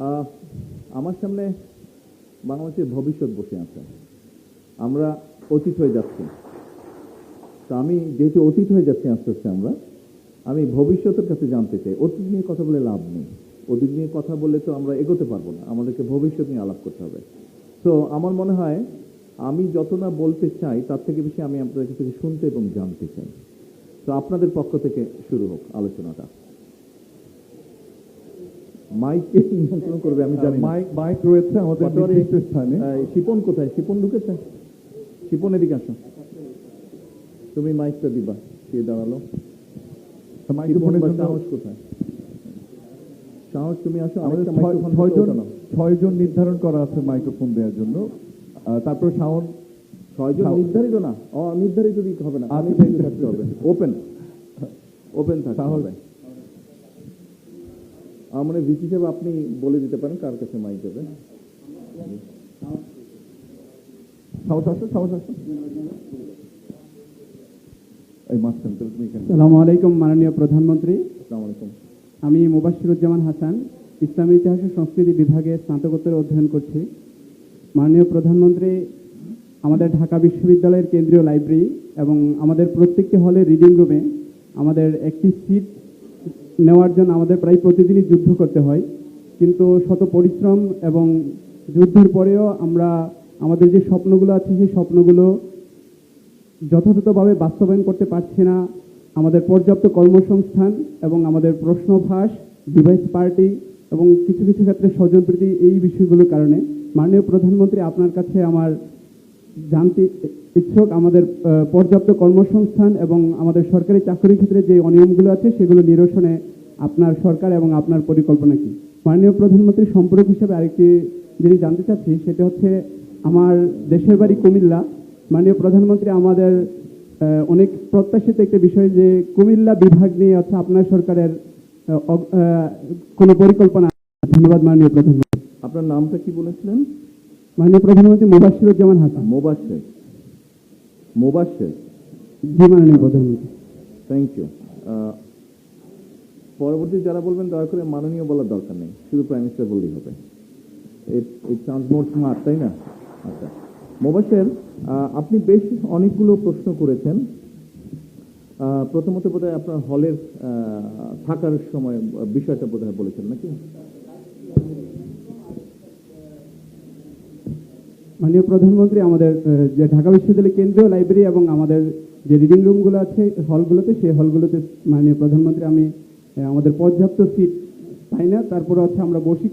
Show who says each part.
Speaker 1: আহ, আমার সামনে বাংলাদেশের ভবিষ্যৎ বসে আছে। আমরা অতীত হয়ে যাচ্ছি। তো আমি যেহেতু অতীত হয়ে যাচ্ছি আস্তে আস্তে আমি ভবিষ্যতের কাছে জানতে চাই। অতীত নিয়ে কথা বলে লাভ নেই। অতীত নিয়ে কথা বললে তো আমরা এগোতে পারবো না, আমাদেরকে ভবিষ্যৎ নিয়ে আলাপ করতে হবে। তো আমার মনে হয় আমি যত না বলতে চাই তার থেকে বেশি আমি আপনাদের কাছ থেকে শুনতে এবং জানতে চাই। তো আপনাদের পক্ষ থেকে শুরু হোক আলোচনাটা। মাইকে নিয়ন্ত্রণ করবে আমি জানি না।
Speaker 2: মাইক রয়েছে আমাদের নির্দিষ্ট স্থানে।
Speaker 1: শিপন কোথায়? শিপন ঢুকেছে? শিপন এদিকে আসো, তুমি মাইকটা দিবা। কে দাঁড়ালো?
Speaker 2: মাইক্রোফোনের জন্য
Speaker 1: সাহস কোথায়? সাহস তুমি আসো।
Speaker 2: আমাদের ছয়জন নির্ধারণ করা আছে মাইক্রোফোন দেওয়ার জন্য। তারপর শাওন
Speaker 1: 6 জন নির্ধারিত না, অনির্ধারিত দিতে হবে না, নির্ধারিত থাকতে হবে। ওপেন থাকতে হবে। মানে ভিসি হিসেবে আপনি বলে দিতে পারেন কার কাছে মাইক দেবে।
Speaker 3: আসসালামু আলাইকুম মাননীয় প্রধানমন্ত্রী।
Speaker 1: আসসালামু আলাইকুম।
Speaker 3: আমি মুবাশশিরুজ্জামান হাসান, ইসলামী ইতিহাস ও সংস্কৃতি বিভাগে স্নাতকোত্তর অধ্যয়ন করছি। মাননীয় প্রধানমন্ত্রী, আমাদের ঢাকা বিশ্ববিদ্যালয়ের কেন্দ্রীয় লাইব্রেরি এবং আমাদের প্রত্যেকটি হলের রিডিং রুমে আমাদের একটি সিট নেওয়ার জন্য আমাদের প্রায় প্রতিদিনই যুদ্ধ করতে হয়। কিন্তু শত পরিশ্রম এবং যুদ্ধের পরেও আমরা আমাদের যে স্বপ্নগুলো আছে সেই স্বপ্নগুলো যথাযথভাবে বাস্তবায়ন করতে পারছি না। আমাদের পর্যাপ্ত কর্মসংস্থান এবং আমাদের প্রশ্ন ফাঁস, ডিভাইস পার্টি এবং কিছু কিছু ক্ষেত্রে স্বজনপ্রীতি, এই বিষয়গুলোর কারণে মাননীয় প্রধানমন্ত্রী আপনার কাছে আমার জানতে ইচ্ছুক আমাদের পর্যাপ্ত কর্মসংস্থান এবং আমাদের সরকারি চাকরির ক্ষেত্রে যে অনিয়মগুলো আছে সেগুলো নিরসনে আপনার সরকার এবং আপনার পরিকল্পনা কি। মাননীয় প্রধানমন্ত্রী, সম্পর্ক হিসেবে আরেকটি যিনি জানতে চাচ্ছি সেটা হচ্ছে আমার দেশের বাড়ি কুমিল্লা। মাননীয় প্রধানমন্ত্রী, আমাদের অনেক প্রত্যাশিত একটি বিষয় যে কুমিল্লা বিভাগ নিয়ে হচ্ছে আপনার সরকারের কোনো পরিকল্পনা। ধন্যবাদ মাননীয় প্রধানমন্ত্রী।
Speaker 1: আপনার নামটা কি বলেছিলেন?
Speaker 3: মাননীয় প্রধানমন্ত্রী মুবাশশিরুজ্জামান হাসান।
Speaker 1: মোবাশ্বের।
Speaker 3: জি মাননীয় প্রধানমন্ত্রী।
Speaker 1: Thank you. পরবর্তী যারা বলবেন দয়া করে মাননীয় বলার দরকার নেই, শুধু প্রাইম মিনিস্টার বললেই হবে। ইট সাউন্ডস মোর স্মার্ট, তাই না? আচ্ছা মোবাশ্বের, আপনি বেশ অনেকগুলো প্রশ্ন করেছেন। প্রথমত বোধহয় আপনার হলের থাকার সময় বিষয়টা বোধহয় বলেছেন নাকি?
Speaker 3: মাননীয় প্রধানমন্ত্রী, আমাদের যে ঢাকা বিশ্ববিদ্যালয়ের কেন্দ্রীয় লাইব্রেরি এবং আমাদের যে রিডিং রুমগুলো আছে হলগুলোতে, সেই হলগুলোতে মাননীয় প্রধানমন্ত্রী আমি আমাদের পর্যাপ্ত সিট পাই না। তারপরে হচ্ছে আমরা বসি